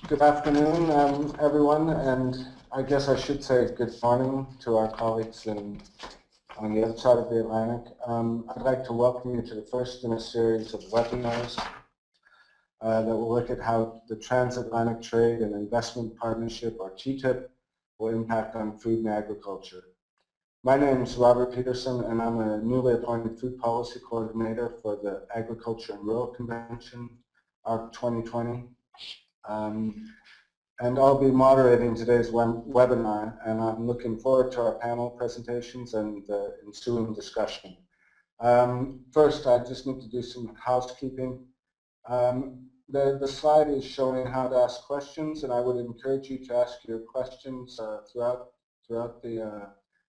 Good afternoon, everyone, and I guess I should say good morning to our colleagues on the other side of the Atlantic. I'd like to welcome you to the first in a series of webinars that will look at how the Transatlantic Trade and Investment Partnership, or TTIP, will impact on food and agriculture. My name is Robert Peterson, and I'm a newly appointed Food Policy Coordinator for the Agriculture and Rural Convention, ARC 2020. And I'll be moderating today's webinar, and I'm looking forward to our panel presentations and the ensuing discussion. First, I just need to do some housekeeping. The slide is showing how to ask questions, and I would encourage you to ask your questions throughout the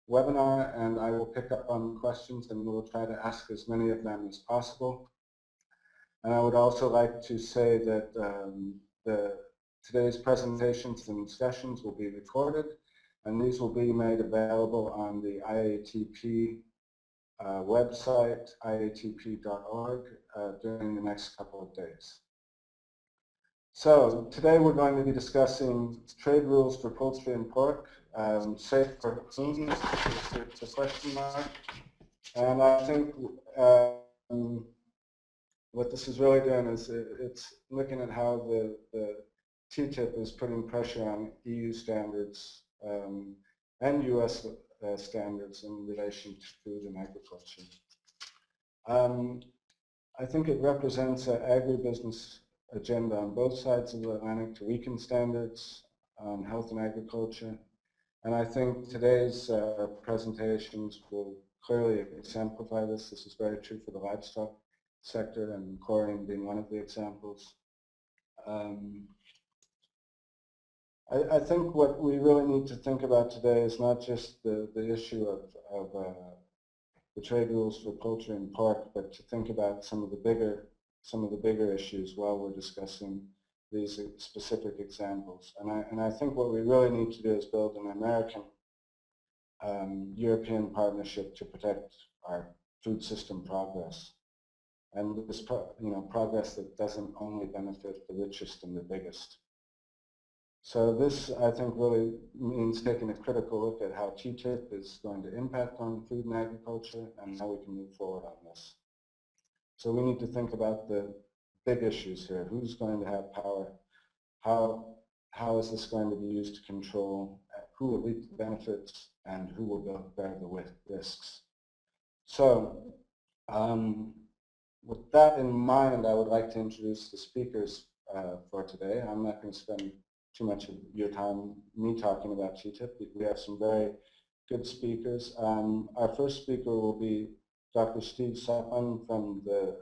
webinar, and I will pick up on questions and we'll try to ask as many of them as possible. And I would also like to say that today's presentations and discussions will be recorded, and these will be made available on the IATP website, iatp.org, during the next couple of days. So today we're going to be discussing trade rules for poultry and pork, safe for whom, it's a question mark. And I think what this is really doing is it's looking at how the TTIP is putting pressure on EU standards and US standards in relation to food and agriculture. I think it represents an agribusiness agenda on both sides of the Atlantic to weaken standards on health and agriculture. And I think today's presentations will clearly exemplify this. This is very true for the livestock sector, and chlorine being one of the examples. I think what we really need to think about today is not just the issue of the trade rules for poultry and pork, but to think about some of the bigger issues while we're discussing these specific examples. And I think what we really need to do is build an American European partnership to protect our food system progress. And this, progress that doesn't only benefit the richest and the biggest. So this, I think, really means taking a critical look at how TTIP is going to impact on food and agriculture and how we can move forward on this. So we need to think about the big issues here. Who's going to have power? How is this going to be used to control? Who will reap the benefits? And who will bear the risks? So with that in mind, I would like to introduce the speakers for today. I'm not going to spend too much of your time me talking about TTIP. We have some very good speakers. Our first speaker will be Dr. Steve Suppan from the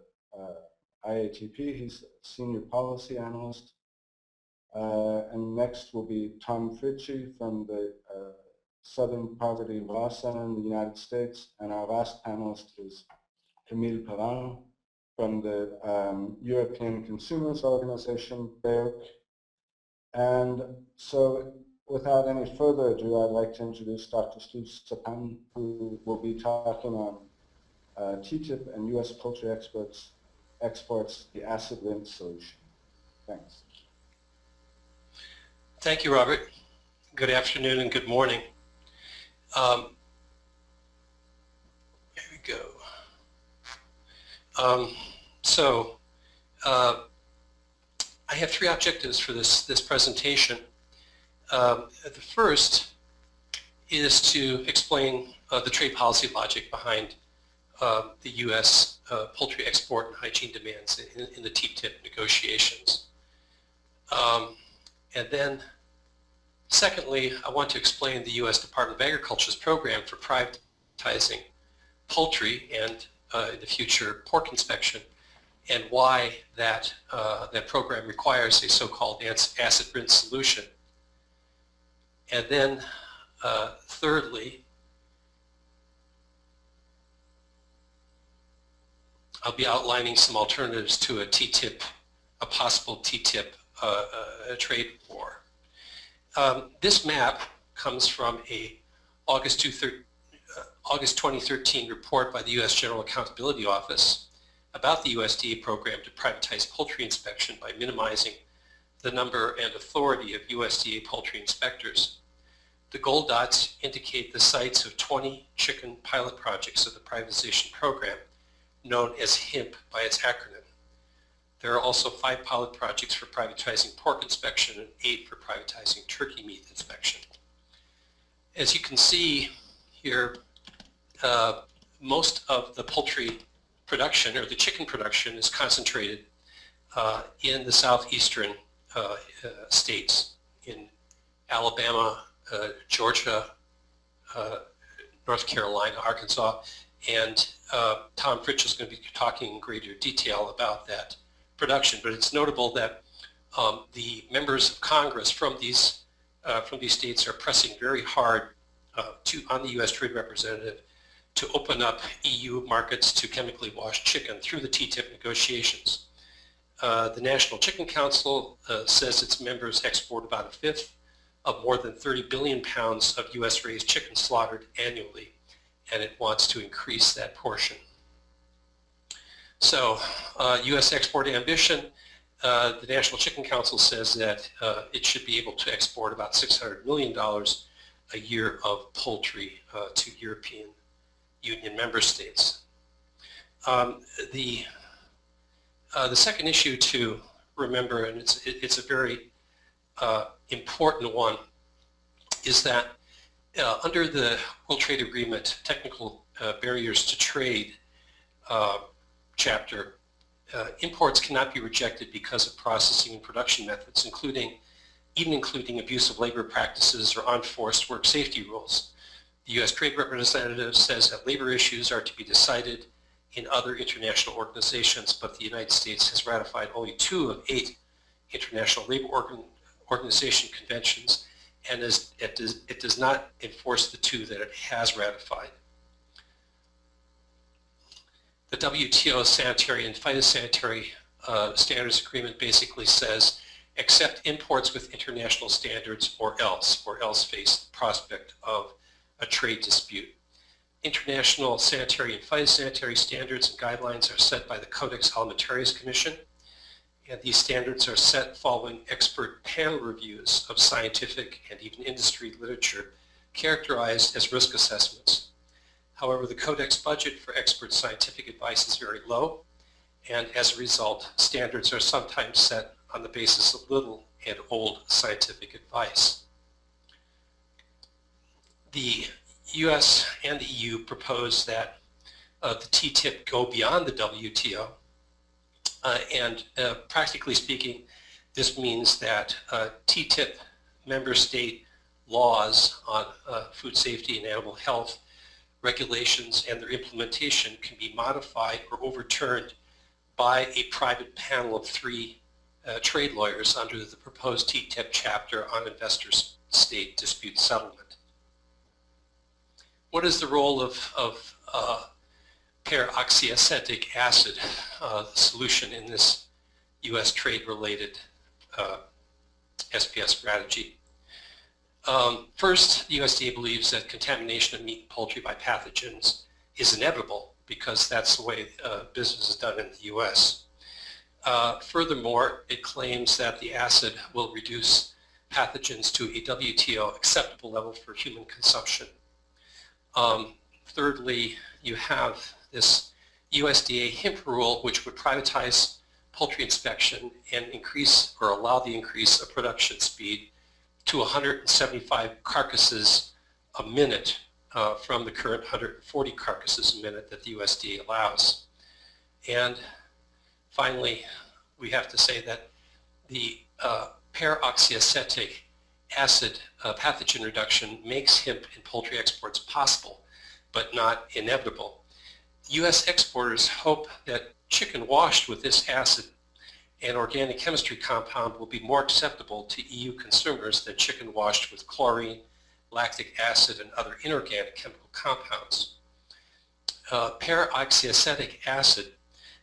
IATP. He's a senior policy analyst. And next will be Tom Fritzsche from the Southern Poverty Law Center in the United States. And our last panelist is Camille Perrin from the European Consumers Organization, BEUC. And so without any further ado, I'd like to introduce Dr. Steve Suppan, who will be talking on TTIP and U.S. poultry exports the acid rinse solution. Thanks. Thank you, Robert. Good afternoon and good morning. Here we go. I have three objectives for this presentation. The first is to explain the trade policy logic behind the U.S. Poultry export and hygiene demands in the TTIP negotiations. And then, secondly, I want to explain the U.S. Department of Agriculture's program for privatizing poultry and, in the future, pork inspection, and why that program requires a so-called acid rinse solution. And then, thirdly, I'll be outlining some alternatives to a TTIP, a possible TTIP trade war. This map comes from a August 2013 report by the U.S. General Accountability Office about the USDA program to privatize poultry inspection by minimizing the number and authority of USDA poultry inspectors. The gold dots indicate the sites of 20 chicken pilot projects of the privatization program, known as HIMP by its acronym. There are also 5 pilot projects for privatizing pork inspection and 8 for privatizing turkey meat inspection. As you can see here, most of the poultry production, or the chicken production, is concentrated in the southeastern states, in Alabama, Georgia, North Carolina, Arkansas, and Tom Fritzsche is going to be talking in greater detail about that production. But it's notable that the members of Congress from these states are pressing very hard on the U.S. Trade Representative to open up EU markets to chemically washed chicken through the TTIP negotiations. The National Chicken Council says its members export about 1/5 of more than 30 billion pounds of U.S. raised chicken slaughtered annually, and it wants to increase that portion. So U.S. export ambition, the National Chicken Council says that it should be able to export about $600 million a year of poultry to European Union member states. The second issue to remember, and it's a very important one, is that under the World Trade Agreement Technical Barriers to Trade chapter, imports cannot be rejected because of processing and production methods, even including abusive labor practices or unforced work safety rules. The U.S. Trade Representative says that labor issues are to be decided in other international organizations, but the United States has ratified only 2 of 8 international labor organization conventions, and it does not enforce the 2 that it has ratified. The WTO Sanitary and Phytosanitary Standards Agreement basically says accept imports with international standards or else face the prospect of a trade dispute. International sanitary and phytosanitary standards and guidelines are set by the Codex Alimentarius Commission, and these standards are set following expert panel reviews of scientific and even industry literature characterized as risk assessments. However, the Codex budget for expert scientific advice is very low, and as a result, standards are sometimes set on the basis of little and old scientific advice. The U.S. and the EU propose that the TTIP go beyond the WTO, and practically speaking, this means that TTIP member state laws on food safety and animal health regulations and their implementation can be modified or overturned by a private panel of 3 trade lawyers under the proposed TTIP chapter on investor-state dispute settlement. What is the role of Peroxyacetic Acid, the solution in this U.S. trade-related SPS strategy? First, the USDA believes that contamination of meat and poultry by pathogens is inevitable because that's the way business is done in the U.S. Furthermore, it claims that the acid will reduce pathogens to a WTO acceptable level for human consumption. Thirdly, you have this USDA HIMP rule, which would privatize poultry inspection and increase or allow the increase of production speed to 175 carcasses a minute from the current 140 carcasses a minute that the USDA allows. And finally, we have to say that the Peroxyacetic Acid pathogen reduction makes HIMP in poultry exports possible, but not inevitable. U.S. exporters hope that chicken washed with this acid and organic chemistry compound will be more acceptable to EU consumers than chicken washed with chlorine, lactic acid, and other inorganic chemical compounds. Peroxyacetic acid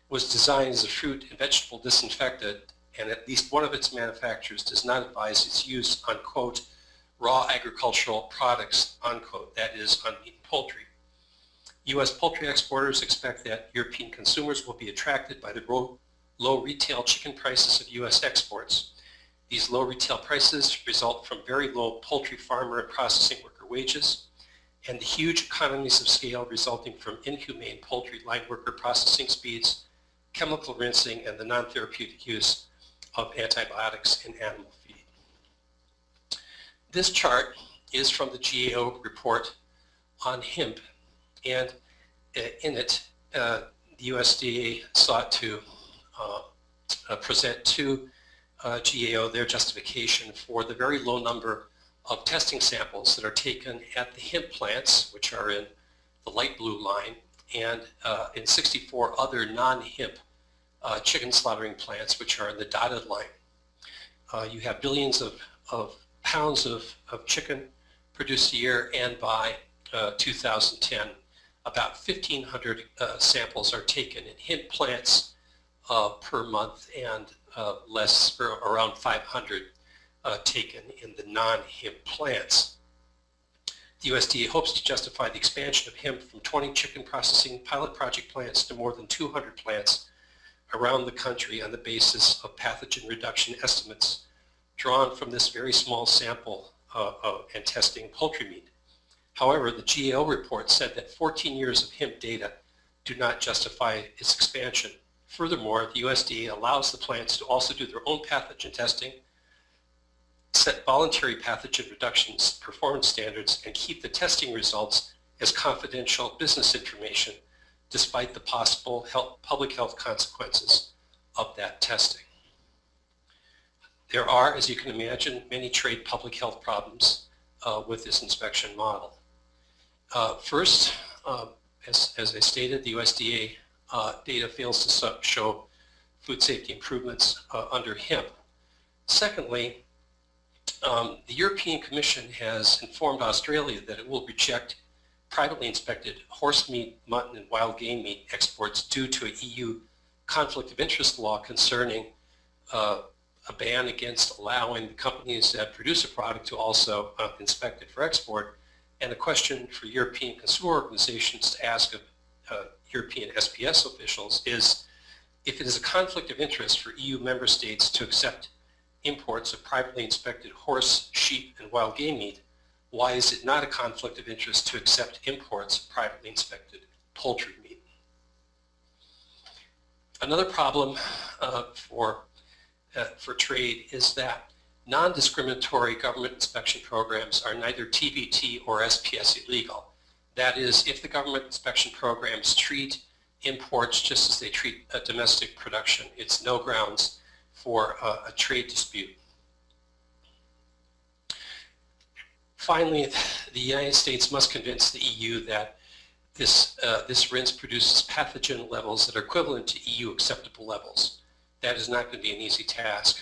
was designed as a fruit and vegetable disinfectant, and at least one of its manufacturers does not advise its use on, quote, raw agricultural products, unquote, that is, on meat and poultry. U.S. poultry exporters expect that European consumers will be attracted by the low retail chicken prices of U.S. exports, These low retail prices result from very low poultry farmer and processing worker wages, and the huge economies of scale resulting from inhumane poultry line worker processing speeds, chemical rinsing, and the non-therapeutic use of antibiotics in animal feed. This chart is from the GAO report on HIMP, and in it, the USDA sought to present to GAO their justification for the very low number of testing samples that are taken at the HIMP plants, which are in the light blue line, and in 64 other non-HIMP chicken slaughtering plants, which are in the dotted line. You have billions of pounds of chicken produced a year, and by 2010, about 1,500 samples are taken in HIMP plants per month, and less, or around 500 taken in the non-HIMP plants. The USDA hopes to justify the expansion of HIMP from 20 chicken processing pilot project plants to more than 200 plants around the country on the basis of pathogen reduction estimates drawn from this very small sample and testing poultry meat. However, the GAO report said that 14 years of HIMP data do not justify its expansion. Furthermore, the USDA allows the plants to also do their own pathogen testing, set voluntary pathogen reductions performance standards, and keep the testing results as confidential business information despite the possible public health consequences of that testing. There are, as you can imagine, many trade public health problems with this inspection model. First, as I stated, the USDA data fails to show food safety improvements under HIMP. Secondly, the European Commission has informed Australia that it will reject privately inspected horse meat, mutton, and wild game meat exports due to an EU conflict of interest law concerning a ban against allowing the companies that produce a product to also inspect it for export, and a question for European consumer organizations to ask of European SPS officials is, if it is a conflict of interest for EU member states to accept imports of privately inspected horse, sheep, and wild game meat, why is it not a conflict of interest to accept imports of privately inspected poultry meat? Another problem for trade is that non-discriminatory government inspection programs are neither TBT or SPS illegal. That is, if the government inspection programs treat imports just as they treat a domestic production, it's no grounds for a trade dispute. Finally, the United States must convince the EU that this rinse produces pathogen levels that are equivalent to EU acceptable levels. That is not going to be an easy task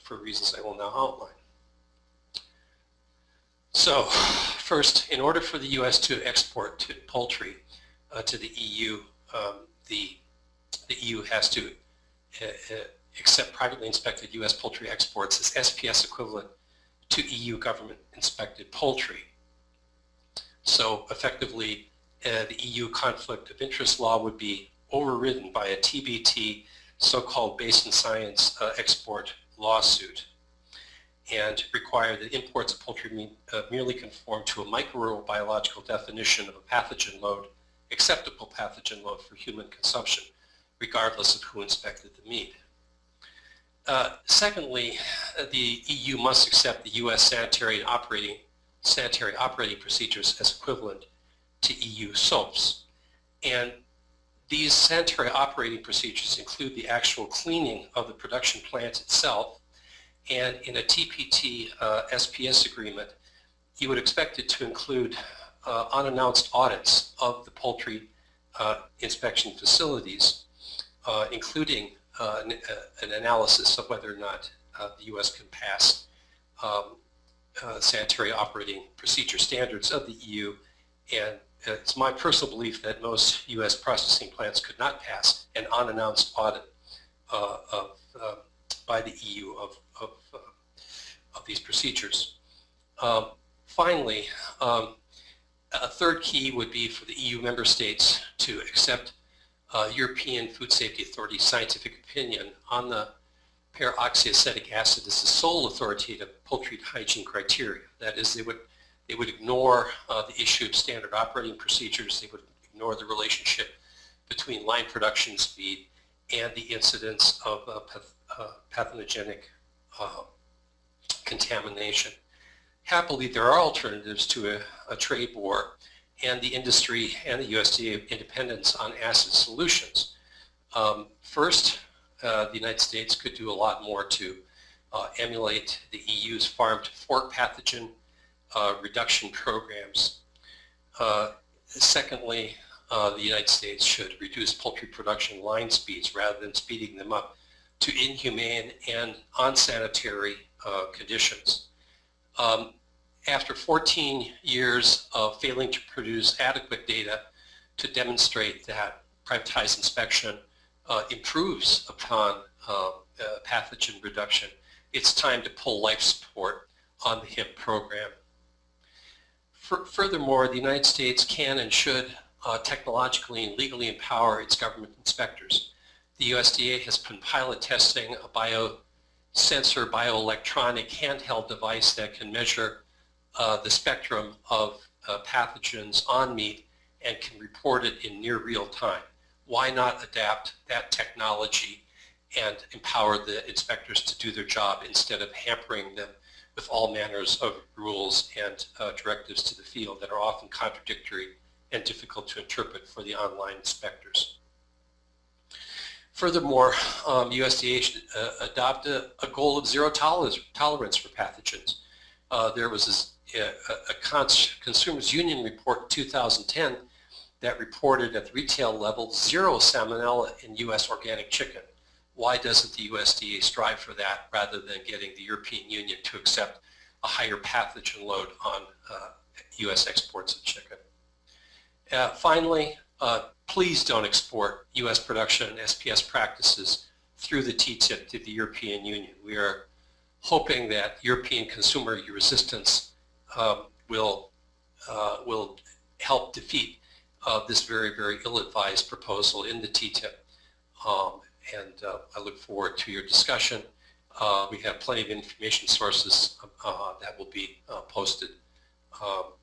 for reasons I will now outline. So, first, in order for the U.S. to export to poultry to the EU, the EU has to accept privately inspected U.S. poultry exports as SPS equivalent to EU government inspected poultry. So effectively, the EU conflict of interest law would be overridden by a TBT, so-called Basin Science export lawsuit, and require that imports of poultry meat merely conform to a microbiological definition of a pathogen load, acceptable pathogen load for human consumption, regardless of who inspected the meat. Secondly, the EU must accept the U.S. sanitary operating procedures as equivalent to EU SOAPs. And these sanitary operating procedures include the actual cleaning of the production plant itself, and in a TPT SPS agreement, you would expect it to include unannounced audits of the poultry inspection facilities, including an analysis of whether or not the U.S. can pass sanitary operating procedure standards of the EU, and it's my personal belief that most U.S. processing plants could not pass an unannounced audit by the EU of these procedures. Finally, a third key would be for the EU member states to accept European Food Safety Authority scientific opinion on the peroxyacetic acid is the sole authoritative poultry hygiene criteria. That is, they would ignore the issue of standard operating procedures. They would ignore the relationship between line production speed and the incidence of pathogenic contamination. Happily, there are alternatives to a trade war, and the industry and the USDA independence on acid solutions. First, the United States could do a lot more to emulate the EU's farm-to-fork pathogen reduction programs. Secondly, the United States should reduce poultry production line speeds rather than speeding them up to inhumane and unsanitary conditions. After 14 years of failing to produce adequate data to demonstrate that privatized inspection improves upon pathogen reduction, it's time to pull life support on the HIMP program. Furthermore, the United States can and should technologically and legally empower its government inspectors. The USDA has been pilot testing a biosensor bioelectronic handheld device that can measure the spectrum of pathogens on meat and can report it in near real time. Why not adapt that technology and empower the inspectors to do their job instead of hampering them with all manners of rules and directives to the field that are often contradictory and difficult to interpret for the online inspectors. Furthermore, USDA should adopt a goal of zero tolerance for pathogens. There was a Consumers Union report in 2010 that reported at the retail level 0 salmonella in U.S. organic chicken. Why doesn't the USDA strive for that rather than getting the European Union to accept a higher pathogen load on U.S. exports of chicken? Finally, please don't export U.S. production and SPS practices through the TTIP to the European Union. We are hoping that European consumer resistance will help defeat this very, very ill-advised proposal in the TTIP. I look forward to your discussion. We have plenty of information sources that will be posted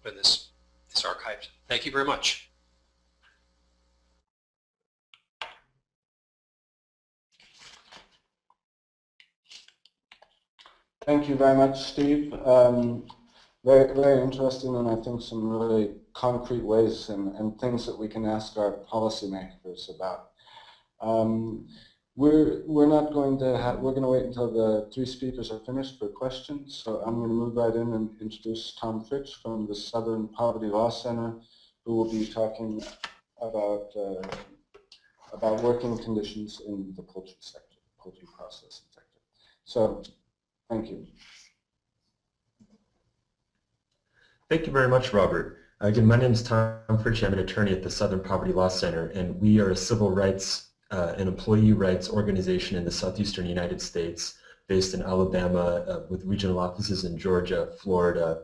when this is archived. Thank you very much. Thank you very much, Steve. Very, very interesting, and I think some really concrete ways and things that we can ask our policymakers about. We're not going to have, we're going to wait until the 3 speakers are finished for questions. So I'm going to move right in and introduce Tom Fritzsche from the Southern Poverty Law Center, who will be talking about working conditions in the poultry sector, poultry processing sector. So, thank you. Thank you very much, Robert. Again, my name is Tom Fritzsche. I'm an attorney at the Southern Poverty Law Center, and we are a civil rights and employee rights organization in the southeastern United States, based in Alabama, with regional offices in Georgia, Florida,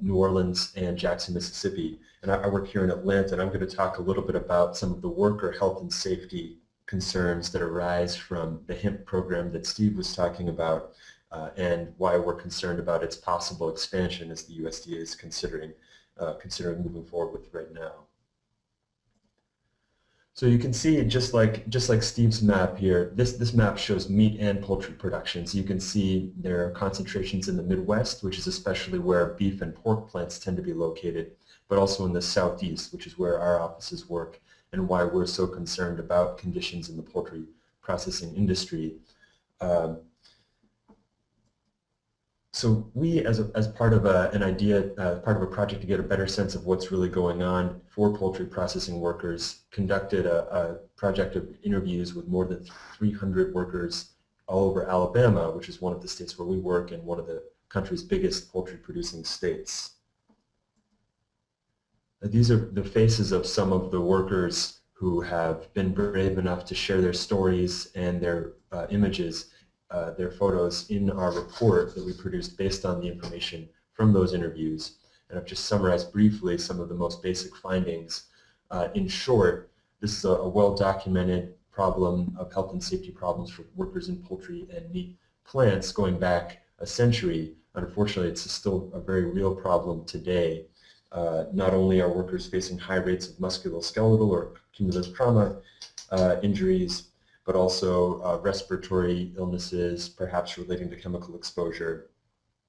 New Orleans, and Jackson, Mississippi. And I work here in Atlanta, and I'm going to talk a little bit about some of the worker health and safety concerns that arise from the HIMP program that Steve was talking about, and why we're concerned about its possible expansion as the USDA is considering moving forward with right now. So you can see, just like Steve's map here, this map shows meat and poultry production. So you can see there are concentrations in the Midwest, which is especially where beef and pork plants tend to be located, but also in the Southeast, which is where our offices work, and why we're so concerned about conditions in the poultry processing industry. So we, as part of part of a project to get a better sense of what's really going on for poultry processing workers, conducted a project of interviews with more than 300 workers all over Alabama, which is one of the states where we work and one of the country's biggest poultry producing states. These are the faces of some of the workers who have been brave enough to share their stories and their images, their photos in our report that we produced based on the information from those interviews. And I've just summarized briefly some of the most basic findings. In short, this is a well-documented problem of health and safety problems for workers in poultry and meat plants going back a century. Unfortunately, it's still a very real problem today. Not only are workers facing high rates of musculoskeletal or cumulative trauma injuries, but also respiratory illnesses, perhaps relating to chemical exposure.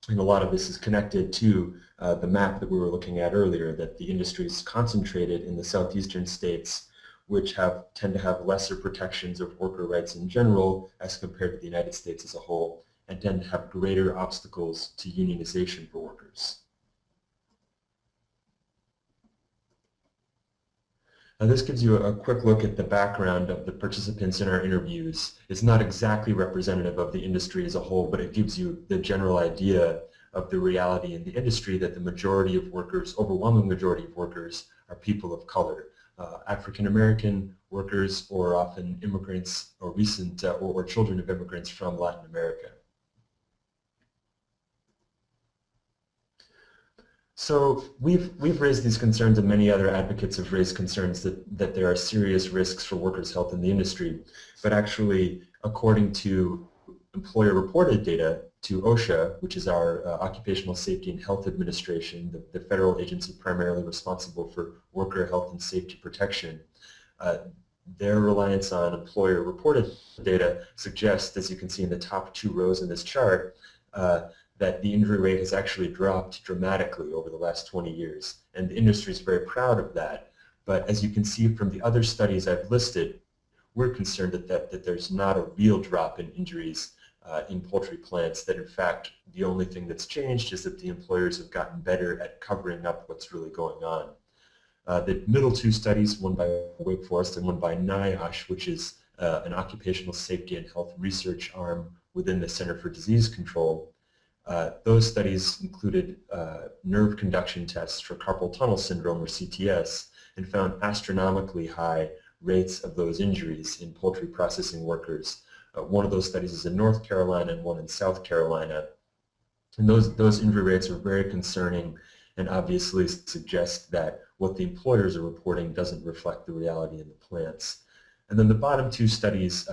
And a lot of this is connected to the map that we were looking at earlier, that the industry is concentrated in the southeastern states, which tend to have lesser protections of worker rights in general as compared to the United States as a whole, and tend to have greater obstacles to unionization for workers. Now this gives you a quick look at the background of the participants in our interviews. It's not exactly representative of the industry as a whole, but it gives you the general idea of the reality in the industry that the majority of workers, overwhelming majority of workers, are people of color. African American workers, or often immigrants or recent or children of immigrants from Latin America. So we've raised these concerns, and many other advocates have raised concerns that there are serious risks for workers' health in the industry. But actually, according to employer-reported data, to OSHA, which is our Occupational Safety and Health Administration, the federal agency primarily responsible for worker health and safety protection, their reliance on employer-reported data suggests, as you can see in the top two rows in this chart, that the injury rate has actually dropped dramatically over the last 20 years. And the industry is very proud of that. But as you can see from the other studies I've listed, we're concerned that there's not a real drop in injuries in poultry plants, that in fact the only thing that's changed is that the employers have gotten better at covering up what's really going on. The middle two studies, one by Wake Forest and one by NIOSH, which is an occupational safety and health research arm within the Center for Disease Control, those studies included nerve conduction tests for carpal tunnel syndrome, or CTS, and found astronomically high rates of those injuries in poultry processing workers. One of those studies is in North Carolina and one in South Carolina. And those injury rates are very concerning and obviously suggest that what the employers are reporting doesn't reflect the reality in the plants. And then the bottom two studies,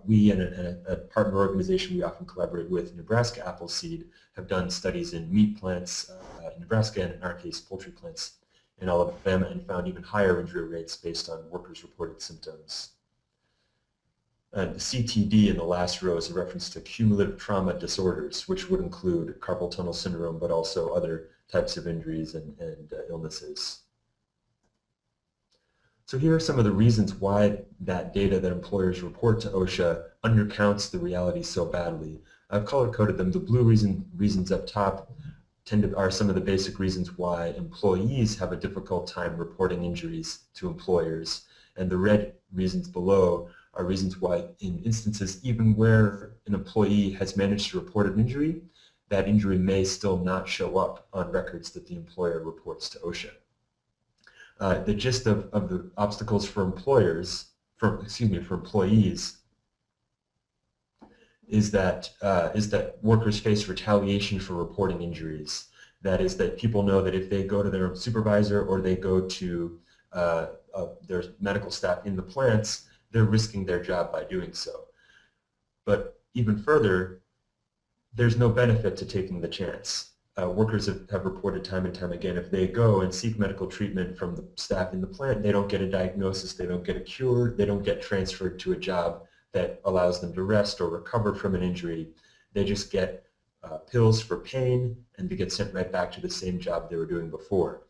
we and a partner organization we often collaborate with, Nebraska Appleseed, have done studies in meat plants in Nebraska, and in our case poultry plants in Alabama, and found even higher injury rates based on workers' reported symptoms. And the CTD in the last row is a reference to cumulative trauma disorders, which would include carpal tunnel syndrome, but also other types of injuries and illnesses. So here are some of the reasons why that data that employers report to OSHA undercounts the reality so badly. I've color-coded them. The blue reasons up top are some of the basic reasons why employees have a difficult time reporting injuries to employers, and the red reasons below are reasons why, in instances even where an employee has managed to report an injury, that injury may still not show up on records that the employer reports to OSHA. The gist of the obstacles for employees is that workers face retaliation for reporting injuries. That is, that people know that if they go to their supervisor or they go to their medical staff in the plants, they're risking their job by doing so. But even further, there's no benefit to taking the chance. Workers have reported time and time again, if they go and seek medical treatment from the staff in the plant, they don't get a diagnosis, they don't get a cure, they don't get transferred to a job that allows them to rest or recover from an injury. They just get pills for pain, and they get sent right back to the same job they were doing before.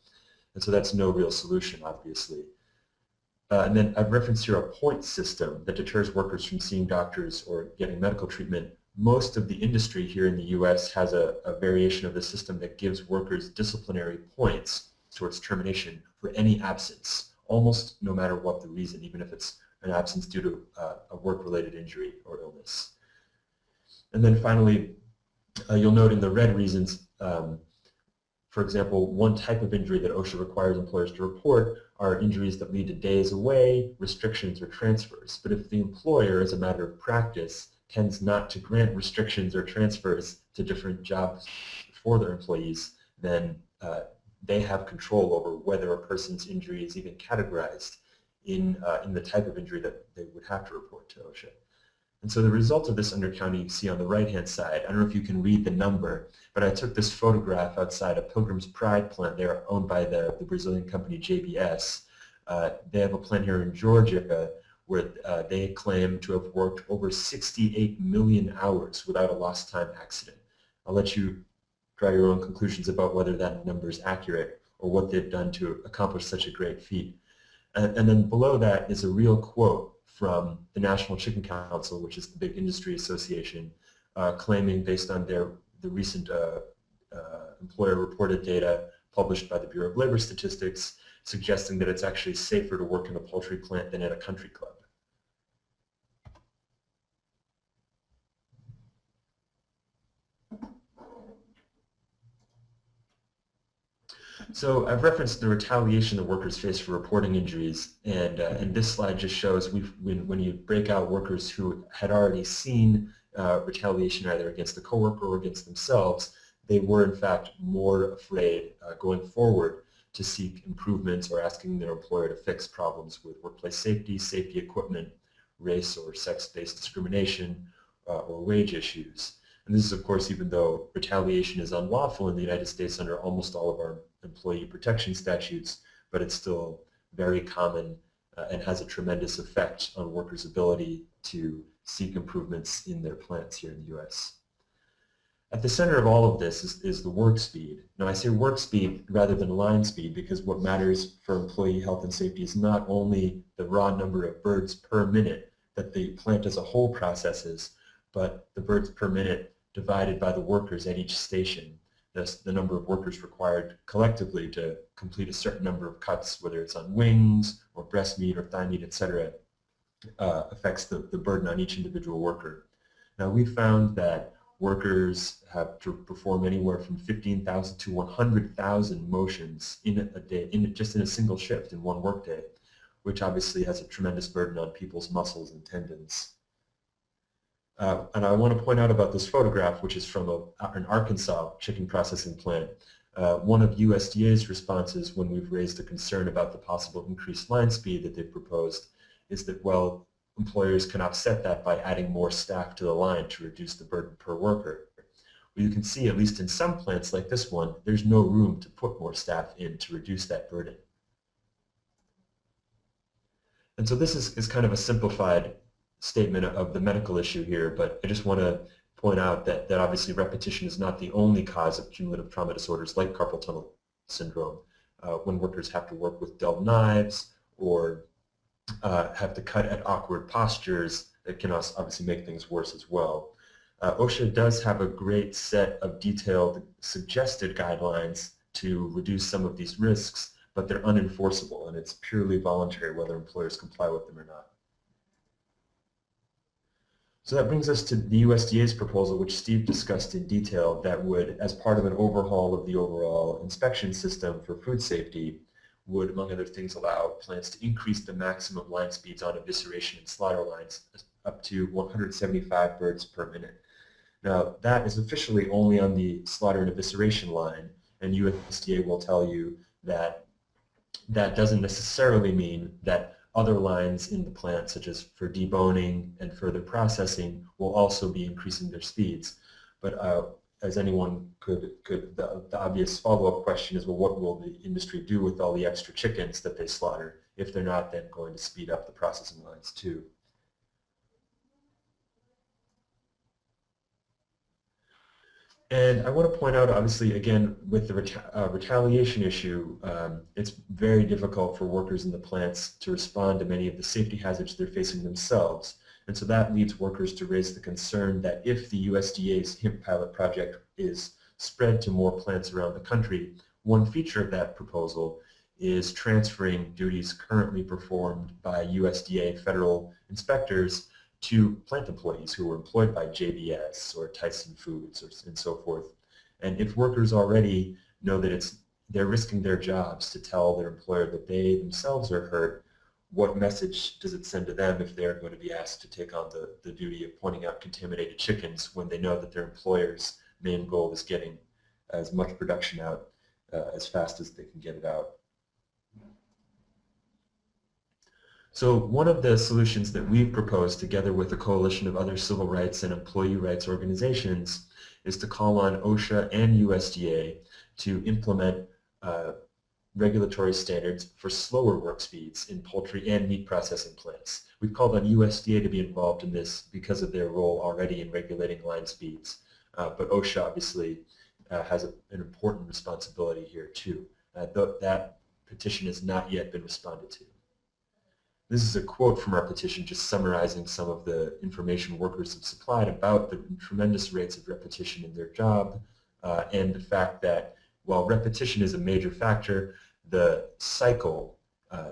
And so that's no real solution, obviously. And then I've referenced here a point system that deters workers from seeing doctors or getting medical treatment. Most of the industry here in the U.S. has a variation of the system that gives workers disciplinary points towards termination for any absence, almost no matter what the reason, even if it's an absence due to a work-related injury or illness. And then finally, you'll note in the red reasons, for example, one type of injury that OSHA requires employers to report are injuries that lead to days away, restrictions, or transfers. But if the employer, as a matter of practice, tends not to grant restrictions or transfers to different jobs for their employees, then they have control over whether a person's injury is even categorized in the type of injury that they would have to report to OSHA. And so the result of this undercounting you see on the right-hand side, I don't know if you can read the number, but I took this photograph outside a Pilgrim's Pride plant. They're owned by the Brazilian company JBS. They have a plant here in Georgia where they claim to have worked over 68 million hours without a lost time accident. I'll let you draw your own conclusions about whether that number is accurate or what they've done to accomplish such a great feat. And then below that is a real quote from the National Chicken Council, which is the big industry association, claiming based on the recent employer-reported data published by the Bureau of Labor Statistics, suggesting that it's actually safer to work in a poultry plant than at a country club. So I've referenced the retaliation that workers face for reporting injuries, and this slide just shows when you break out workers who had already seen retaliation either against a coworker or against themselves, they were in fact more afraid going forward to seek improvements or asking their employer to fix problems with workplace safety, safety equipment, race or sex-based discrimination, or wage issues. And this is, of course, even though retaliation is unlawful in the United States under almost all of our employee protection statutes, but it's still very common and has a tremendous effect on workers' ability to seek improvements in their plants here in the U.S. At the center of all of this is the work speed. Now, I say work speed rather than line speed because what matters for employee health and safety is not only the raw number of birds per minute that the plant as a whole processes, but the birds per minute divided by the workers at each station. Thus, the number of workers required collectively to complete a certain number of cuts, whether it's on wings or breast meat or thigh meat, etc., affects the burden on each individual worker. Now, we found that workers have to perform anywhere from 15,000 to 100,000 motions in a day, just in a single shift in one workday, which obviously has a tremendous burden on people's muscles and tendons. And I want to point out about this photograph, which is from an Arkansas chicken processing plant. One of USDA's responses when we've raised a concern about the possible increased line speed that they've proposed is that, well, employers can offset that by adding more staff to the line to reduce the burden per worker. Well, you can see, at least in some plants like this one, there's no room to put more staff in to reduce that burden. And so this is kind of a simplified statement of the medical issue here, but I just want to point out that obviously repetition is not the only cause of cumulative trauma disorders like carpal tunnel syndrome. When workers have to work with dull knives or have to cut at awkward postures, it can also obviously make things worse as well. OSHA does have a great set of detailed suggested guidelines to reduce some of these risks, but they're unenforceable, and it's purely voluntary whether employers comply with them or not. So that brings us to the USDA's proposal, which Steve discussed in detail, that would, as part of an overhaul of the overall inspection system for food safety, would, among other things, allow plants to increase the maximum line speeds on evisceration and slaughter lines up to 175 birds per minute. Now, that is officially only on the slaughter and evisceration line, and USDA will tell you that that doesn't necessarily mean that other lines in the plant, such as for deboning and further processing, will also be increasing their speeds. But as anyone the obvious follow-up question is, well, what will the industry do with all the extra chickens that they slaughter if they're not then going to speed up the processing lines too? And I want to point out, obviously, again, with the retaliation issue, it's very difficult for workers in the plants to respond to many of the safety hazards they're facing themselves. And so that leads workers to raise the concern that if the USDA's HIMP pilot project is spread to more plants around the country, one feature of that proposal is transferring duties currently performed by USDA federal inspectors to plant employees who were employed by JBS or Tyson Foods and so forth. And if workers already know that they're risking their jobs to tell their employer that they themselves are hurt, what message does it send to them if they're going to be asked to take on the duty of pointing out contaminated chickens when they know that their employer's main goal is getting as much production out as fast as they can get it out? So one of the solutions that we've proposed together with a coalition of other civil rights and employee rights organizations is to call on OSHA and USDA to implement regulatory standards for slower work speeds in poultry and meat processing plants. We've called on USDA to be involved in this because of their role already in regulating line speeds. But OSHA obviously has an important responsibility here too. That petition has not yet been responded to. This is a quote from our petition just summarizing some of the information workers have supplied about the tremendous rates of repetition in their job and the fact that while repetition is a major factor, the cycle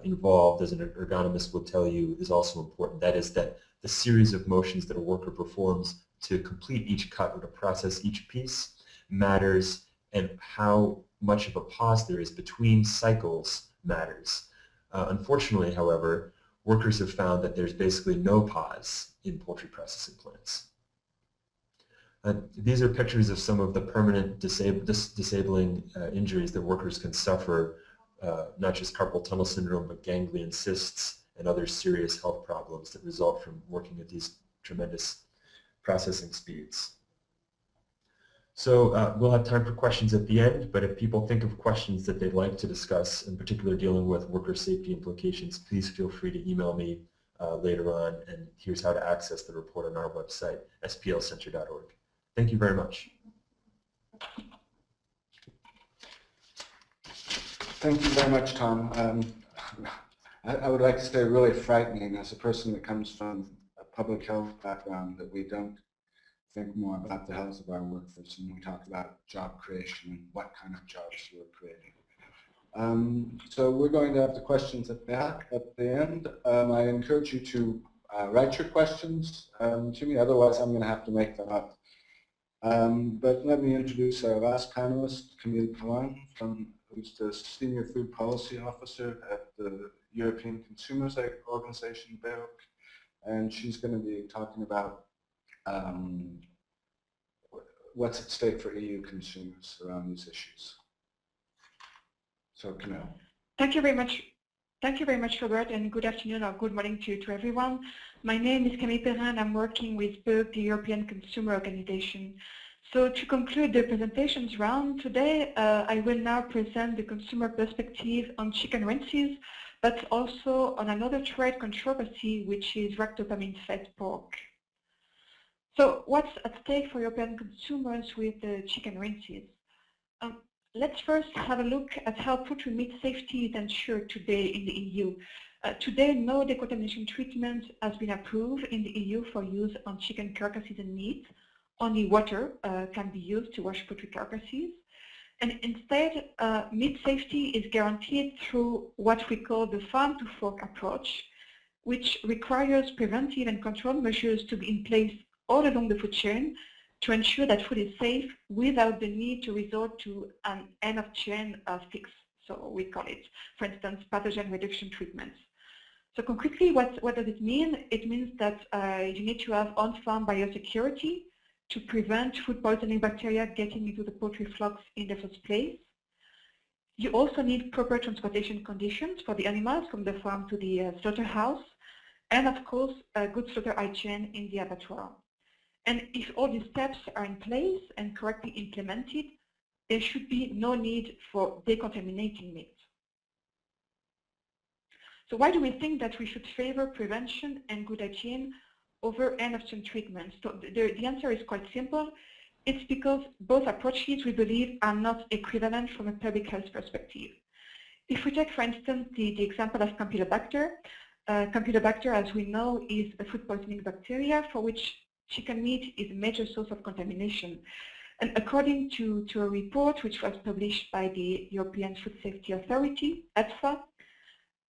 involved, as an ergonomist will tell you, is also important. That is that the series of motions that a worker performs to complete each cut or to process each piece matters, and how much of a pause there is between cycles matters. Unfortunately, however, workers have found that there's basically no pause in poultry processing plants. These are pictures of some of the permanent disabling injuries that workers can suffer, not just carpal tunnel syndrome, but ganglion cysts and other serious health problems that result from working at these tremendous processing speeds. So we'll have time for questions at the end, but if people think of questions that they'd like to discuss, in particular dealing with worker safety implications, please feel free to email me later on, and here's how to access the report on our website, splcenter.org. Thank you very much. Thank you very much, Tom. I would like to say really frightening as a person that comes from a public health background that we don't think more about the health of our workforce when we talk about job creation and what kind of jobs we're creating. So we're going to have the questions at the end. I encourage you to write your questions to me, otherwise I'm going to have to make them up. But let me introduce our last panelist, Camille, who's the Senior Food Policy Officer at the European Consumers Organization, BEUC, and she's going to be talking about what's at stake for EU consumers around these issues. So, Camille. Thank you very much. Thank you very much, Robert, and good afternoon or good morning to everyone. My name is Camille Perrin. I'm working with BEUC, the European Consumer Organization. So to conclude the presentations round today, I will now present the consumer perspective on chicken rinses, but also on another trade controversy, which is ractopamine-fed pork. So what's at stake for European consumers with the chicken rinses? Let's first have a look at how poultry meat safety is ensured today in the EU. Today, no decontamination treatment has been approved in the EU for use on chicken carcasses and meat. Only water can be used to wash poultry carcasses. And instead, meat safety is guaranteed through what we call the farm-to-fork approach, which requires preventive and control measures to be in place all along the food chain to ensure that food is safe without the need to resort to an end-of-chain fix, so we call it, for instance, pathogen reduction treatments. So concretely, what does it mean? It means that you need to have on-farm biosecurity to prevent food poisoning bacteria getting into the poultry flocks in the first place. You also need proper transportation conditions for the animals from the farm to the slaughterhouse, and of course, a good slaughter hygiene in the abattoir. And if all these steps are in place and correctly implemented, there should be no need for decontaminating meat. So why do we think that we should favor prevention and good hygiene over end-of-chain treatments? So the answer is quite simple. It's because both approaches, we believe, are not equivalent from a public health perspective. If we take, for instance, the example of Campylobacter, Campylobacter, as we know, is a food poisoning bacteria for which chicken meat is a major source of contamination. And according to a report which was published by the European Food Safety Authority, EFSA,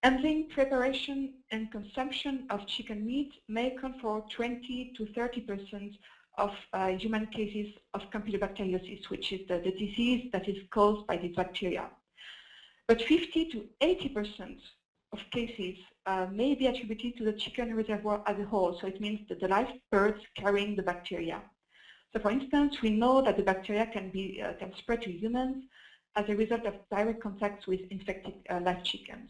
handling, preparation, and consumption of chicken meat may account for 20 to 30% of human cases of Campylobacteriosis, which is the disease that is caused by this bacteria. But 50 to 80% of cases may be attributed to the chicken reservoir as a whole, so it means that the live birds carrying the bacteria. So for instance, we know that the bacteria can spread to humans as a result of direct contact with infected live chickens.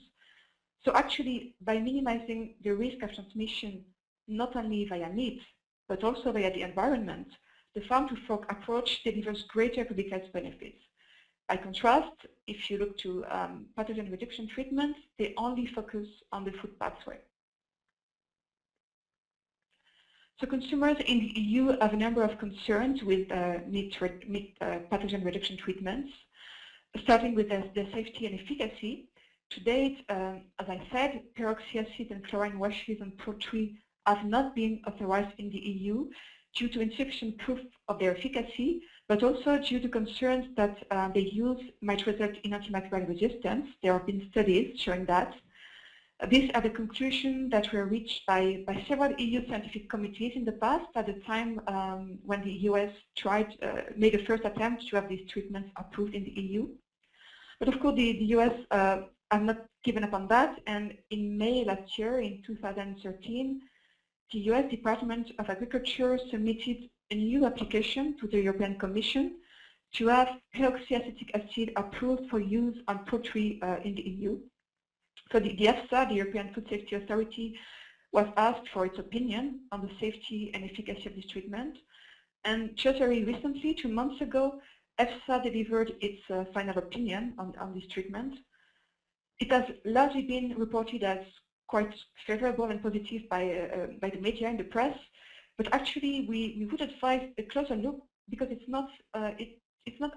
So actually, by minimizing the risk of transmission, not only via meat, but also via the environment, the farm-to-fork approach delivers greater public health benefits. By contrast, if you look to pathogen reduction treatments, they only focus on the food pathway. So consumers in the EU have a number of concerns with meat pathogen reduction treatments, starting with the safety and efficacy. To date, as I said, peroxyacid and chlorine washes on poultry have not been authorized in the EU due to insufficient proof of their efficacy, but also due to concerns that their use might result in antimicrobial resistance. There have been studies showing that. These are the conclusions that were reached by several EU scientific committees in the past at the time when the US made a first attempt to have these treatments approved in the EU. But of course, the US have not given up on that, and in May last year, in 2013, the US Department of Agriculture submitted a new application to the European Commission to have peroxyacetic acid approved for use on poultry in the EU. So the EFSA, the European Food Safety Authority, was asked for its opinion on the safety and efficacy of this treatment. And just very recently, 2 months ago, EFSA delivered its final opinion on this treatment. It has largely been reported as quite favorable and positive by the media and the press, but actually we would advise a closer look because it's not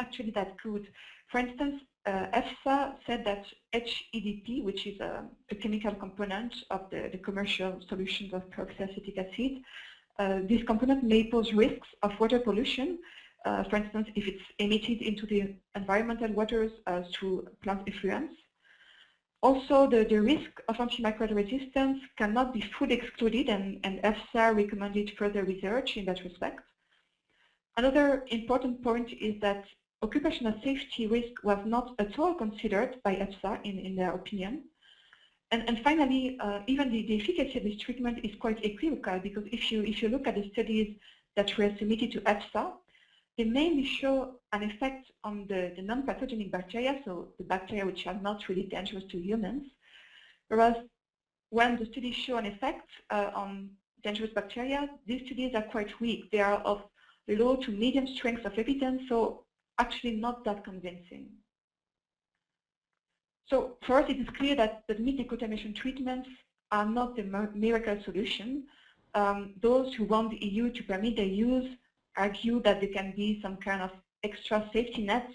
actually that good. For instance, EFSA said that HEDP, which is a chemical component of the commercial solutions of peroxyacetic acid, this component may pose risks of water pollution, for instance, if it's emitted into the environmental waters through plant effluents. Also, the risk of antimicrobial resistance cannot be fully excluded, and EFSA recommended further research in that respect. Another important point is that occupational safety risk was not at all considered by EFSA in their opinion. And finally, even the efficacy of this treatment is quite equivocal, because if you look at the studies that were submitted to EFSA, they mainly show an effect on the non-pathogenic bacteria, so the bacteria which are not really dangerous to humans, whereas when the studies show an effect on dangerous bacteria, these studies are quite weak. They are of low to medium strength of evidence, so actually not that convincing. So first, it is clear that the meat decontamination treatments are not the miracle solution. Those who want the EU to permit their use argue that there can be some kind of extra safety net,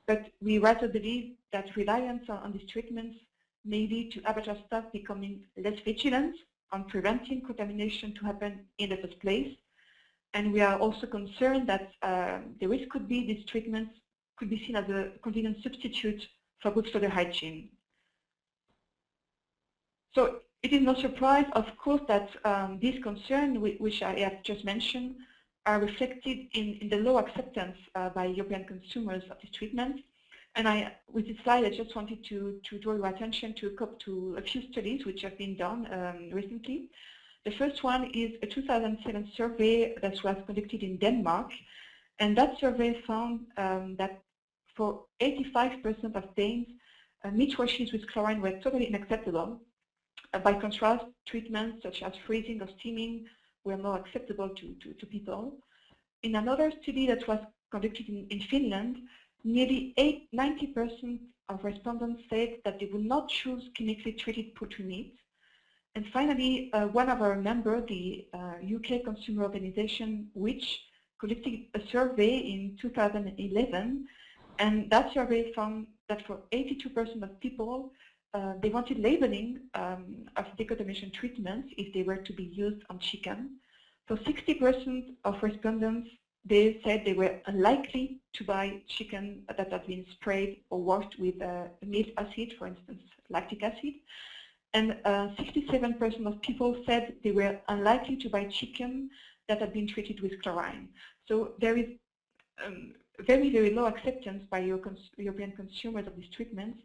but we rather believe that reliance on these treatments may lead to abattoir staff becoming less vigilant on preventing contamination to happen in the first place. And we are also concerned that the risk could be these treatments could be seen as a convenient substitute for good further hygiene. So it is no surprise, of course, that these concerns, which I have just mentioned, are reflected in the low acceptance by European consumers of these treatments. And with this slide, I just wanted to draw your attention to a few studies which have been done recently. The first one is a 2007 survey that was conducted in Denmark, and that survey found that for 85% of Danes, meat washes with chlorine were totally unacceptable. By contrast, treatments such as freezing or steaming were more acceptable to people. In another study that was conducted in Finland, nearly 90% of respondents said that they would not choose chemically treated poultry meat. And finally, one of our members, the UK consumer organization, which conducted a survey in 2011, and that survey found that for 82% of people, they wanted labeling of decontamination treatments if they were to be used on chicken. So 60% of respondents, they said they were unlikely to buy chicken that had been sprayed or washed with milk acid, for instance, lactic acid. And 67% of people said they were unlikely to buy chicken that had been treated with chlorine. So there is very, very low acceptance by European consumers of these treatments.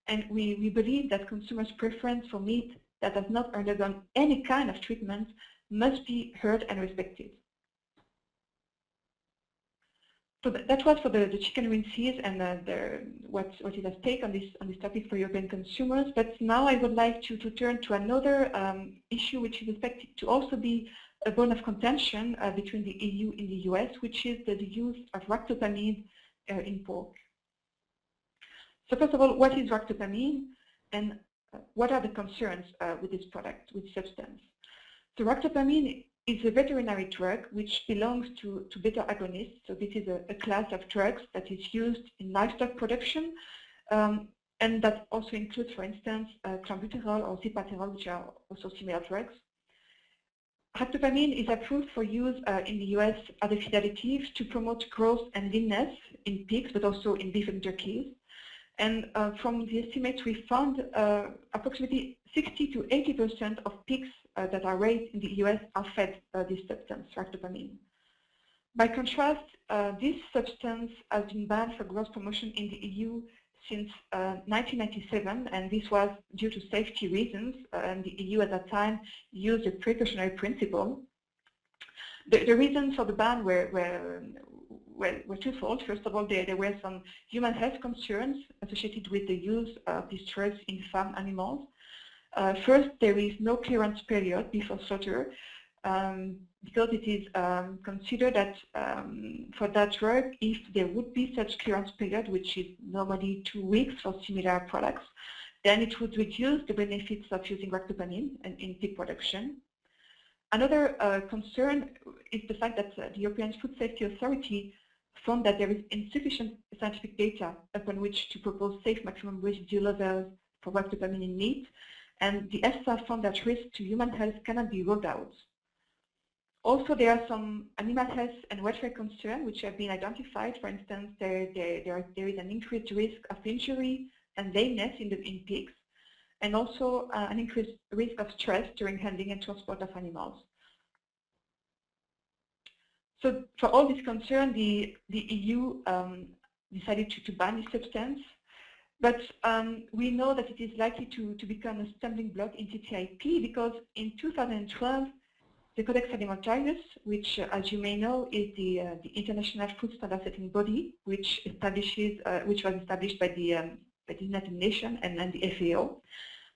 And we believe that consumers' preference for meat that has not undergone any kind of treatment must be heard and respected. So that was for the chicken rinses and what it has take on this topic for European consumers. But now I would like to turn to another issue, which is expected to also be a bone of contention between the EU and the US, which is the use of ractopamine in pork. So first of all, what is ractopamine, and what are the concerns with this product, with substance? So ractopamine is a veterinary drug which belongs to beta agonists. So this is a class of drugs that is used in livestock production, and that also includes, for instance, clenbuterol or zipaterol, which are also similar drugs. Ractopamine is approved for use in the US as a sedative to promote growth and leanness in pigs, but also in beef and turkeys. And from the estimates we found, approximately 60 to 80% of pigs that are raised in the US are fed this substance, ractopamine. By contrast, this substance has been banned for gross promotion in the EU since 1997, and this was due to safety reasons, and the EU at that time used a precautionary principle. The reasons for the ban were twofold. First of all, there were some human health concerns associated with the use of these drugs in farm animals. First, there is no clearance period before slaughter, because it is considered that for that drug, if there would be such clearance period, which is normally 2 weeks for similar products, then it would reduce the benefits of using ractopamine in pig production. Another concern is the fact that the European Food Safety Authority found that there is insufficient scientific data upon which to propose safe maximum residue levels for ractopamine in meat, and the EFSA found that risk to human health cannot be ruled out. Also, there are some animal health and welfare concerns which have been identified. For instance, there is an increased risk of injury and lameness in pigs, and also an increased risk of stress during handling and transport of animals. So for all this concern, the EU decided to ban this substance, but we know that it is likely to become a stumbling block in TTIP, because in 2012, the Codex Alimentarius, which, as you may know, is the international food standard setting body, which was established by the United Nations and the FAO.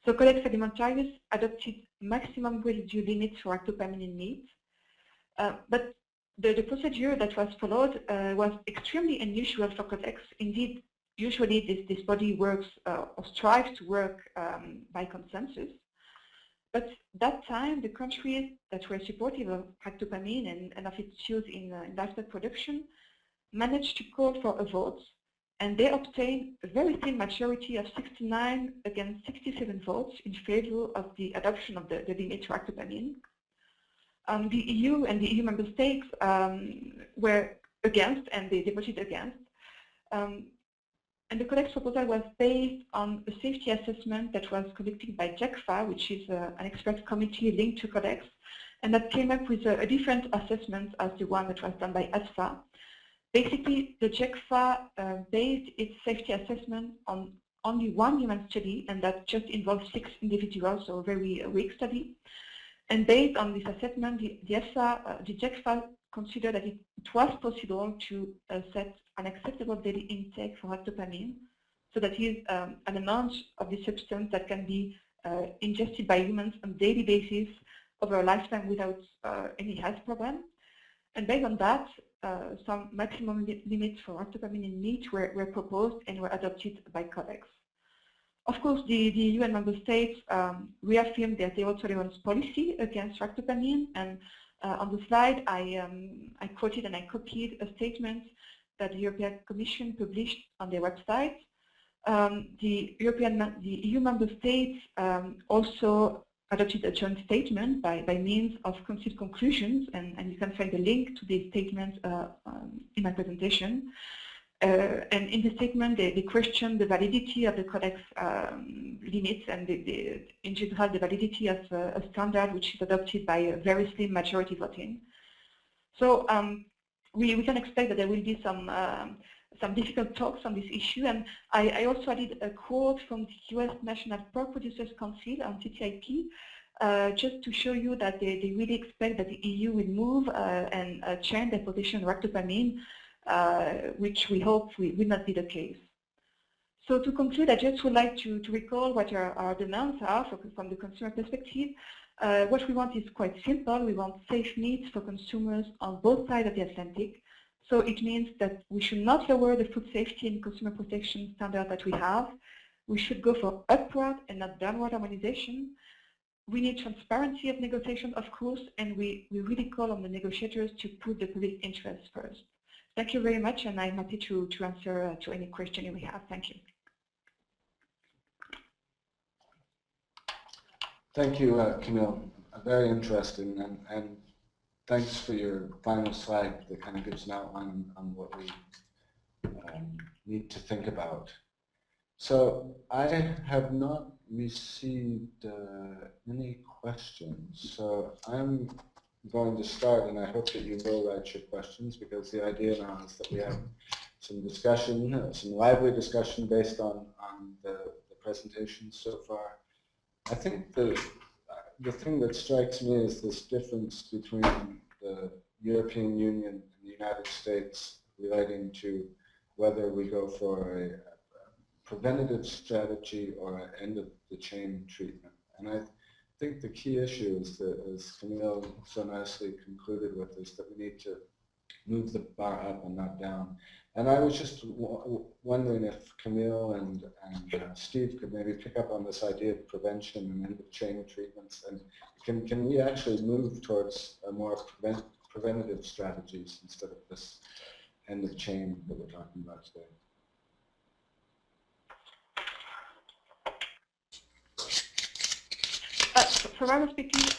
So Codex Alimentarius adopted maximum residue limits for ractopamine in meat, but the procedure that was followed was extremely unusual for Codex. Indeed, usually this body works or strives to work by consensus. But that time, the countries that were supportive of ractopamine and of its use in livestock production managed to call for a vote, and they obtained a very thin majority of 69 against 67 votes in favor of the adoption of the limit to ractopamine. The EU and the EU member states were against, and they voted against. And the Codex proposal was based on a safety assessment that was conducted by JECFA, which is an expert committee linked to Codex, and that came up with a different assessment as the one that was done by ASFA. Basically, the JECFA based its safety assessment on only one human study, and that just involved 6 individuals, so a very weak study. And based on this assessment, the JECFA considered that it was possible to set an acceptable daily intake for ractopamine, so that is an amount of the substance that can be ingested by humans on a daily basis over a lifetime without any health problem. And based on that, some maximum limits for ractopamine in meat were proposed and were adopted by Codex. Of course, the EU and member states reaffirmed their zero tolerance policy against ractopamine, and on the slide I quoted and I copied a statement that the European Commission published on their website. The EU member states also adopted a joint statement by means of conceived conclusions, and you can find the link to this statement in my presentation. And in the statement, they question the validity of the Codex limits and in general the validity of a standard which is adopted by a very slim majority voting. So we can expect that there will be some difficult talks on this issue, and I also added a quote from the US National Pork Producers Council on TTIP, just to show you that they really expect that the EU will move and change their position on ractopamine, which we hope will not be the case. So to conclude, I just would like to recall what our demands are from the consumer perspective. What we want is quite simple. We want safe meats for consumers on both sides of the Atlantic. So it means that we should not lower the food safety and consumer protection standard that we have. We should go for upward and not downward harmonization. We need transparency of negotiation, of course, and we really call on the negotiators to put the public interest first. Thank you very much, and I'm happy to answer to any question you may have. Thank you. Thank you, Camille. Very interesting, and thanks for your final slide that kind of gives an outline on what we need to think about. So I have not received any questions, so I'm going to start, and I hope that you will write your questions, because the idea now is that we have some discussion, some lively discussion based on the presentations so far. I think the thing that strikes me is this difference between the European Union and the United States relating to whether we go for a preventative strategy or an end-of-the-chain treatment. And I think the key issue is that, as Camille so nicely concluded with, is that we need to move the bar up and not down. And I was just wondering if Camille and Steve could maybe pick up on this idea of prevention and end-of-chain treatments, and can we actually move towards a more preventative strategies instead of this end-of-chain that we're talking about today? From our perspective,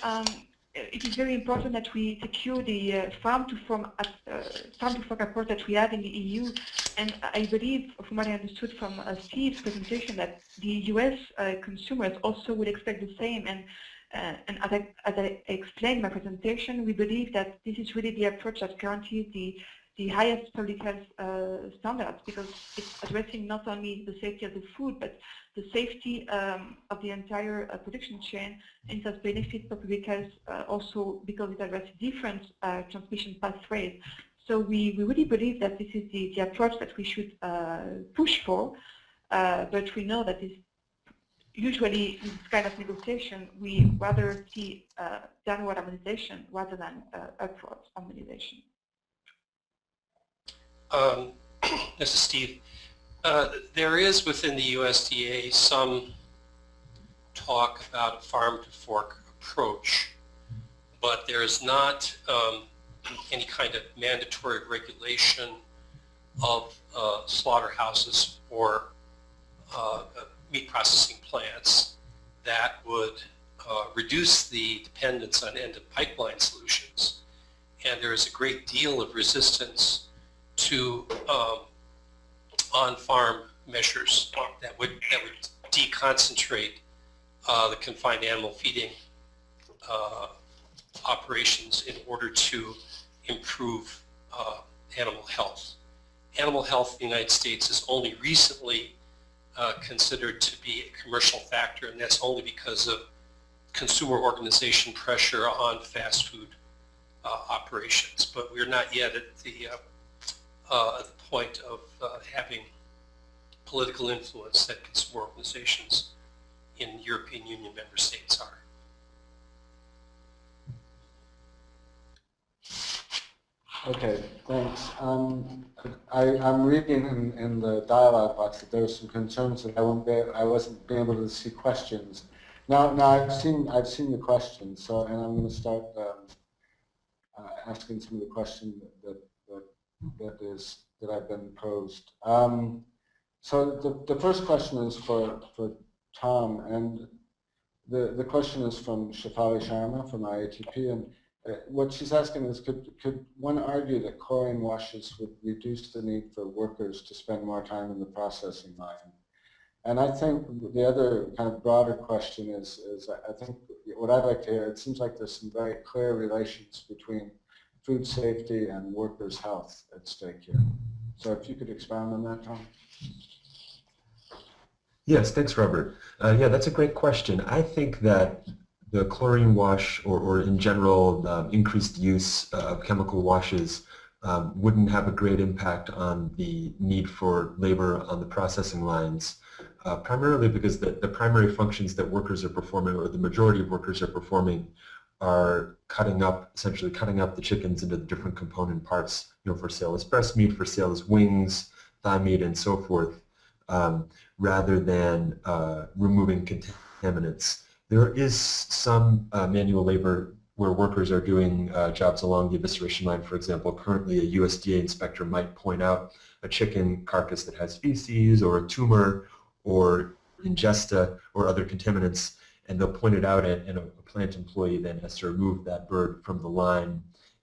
it is very important that we secure the farm-to-fork approach that we have in the EU. And I believe, from what I understood from Steve's presentation, that the US consumers also would expect the same. And as I explained in my presentation, we believe that this is really the approach that guarantees the highest public health standards, because it's addressing not only the safety of the food, but the safety of the entire production chain, and it has benefits for public health also because it addresses different transmission pathways. So we really believe that this is the approach that we should push for, but we know that usually in this kind of negotiation, we rather see downward harmonization rather than upward harmonization. This is Steve. There is within the USDA some talk about a farm-to-fork approach, but there is not any kind of mandatory regulation of slaughterhouses or meat processing plants that would reduce the dependence on end-of-pipeline solutions. And there is a great deal of resistance to on-farm measures that would deconcentrate the confined animal feeding operations in order to improve animal health. Animal health in the United States is only recently considered to be a commercial factor, and that's only because of consumer organization pressure on fast food operations. But we're not yet at the point of having political influence that consumer organizations in European Union member states are. Okay, thanks. I'm reading in the dialogue box that there were some concerns that I wasn't being able to see questions. Now I've seen the questions, so and I'm going to start asking some of the questions that I've been posed. So the first question is for Tom, and the question is from Shefali Sharma from IATP, and what she's asking is, could one argue that chlorine washes would reduce the need for workers to spend more time in the processing line? And I think the other kind of broader question is I think what I'd like to hear, it seems like there's some very clear relations between food safety and workers' health at stake here. So if you could expound on that, Tom. Yes, thanks, Robert. Yeah, that's a great question. I think that the chlorine wash or in general increased use of chemical washes wouldn't have a great impact on the need for labor on the processing lines, primarily because the primary functions that workers are performing, or the majority of workers are performing, are essentially cutting up the chickens into the different component parts, for sale as breast meat, for sale as wings, thigh meat, and so forth, rather than removing contaminants. There is some manual labor where workers are doing jobs along the evisceration line. For example, currently a USDA inspector might point out a chicken carcass that has feces or a tumor or ingesta or other contaminants, and they'll point it out, and a plant employee then has to remove that bird from the line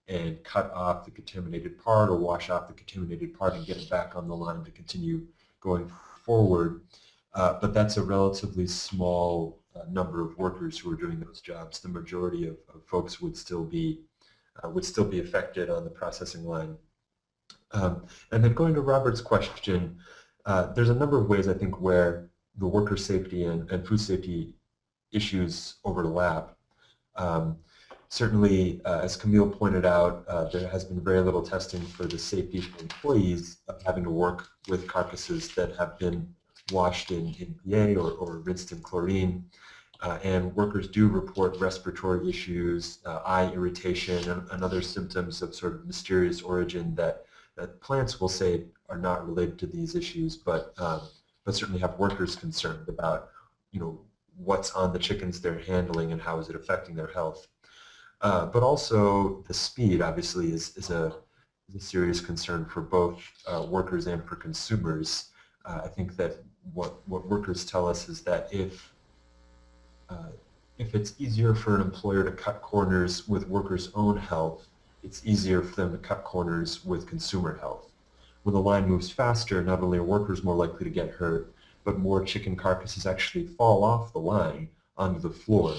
and cut off the contaminated part or wash off the contaminated part and get it back on the line to continue going forward. But that's a relatively small number of workers who are doing those jobs. The majority of folks would still be affected on the processing line. And then going to Robert's question, there's a number of ways, I think, where the worker safety and food safety issues overlap. Certainly, as Camille pointed out, there has been very little testing for the safety for employees of having to work with carcasses that have been washed in PA or rinsed in chlorine. And workers do report respiratory issues, eye irritation, and other symptoms of sort of mysterious origin that plants will say are not related to these issues, but certainly have workers concerned about, what's on the chickens they're handling and how is it affecting their health. But also the speed, obviously, is a serious concern for both workers and for consumers. I think that what workers tell us is that if it's easier for an employer to cut corners with workers' own health, it's easier for them to cut corners with consumer health. When the line moves faster, not only are workers more likely to get hurt, but more chicken carcasses actually fall off the line onto the floor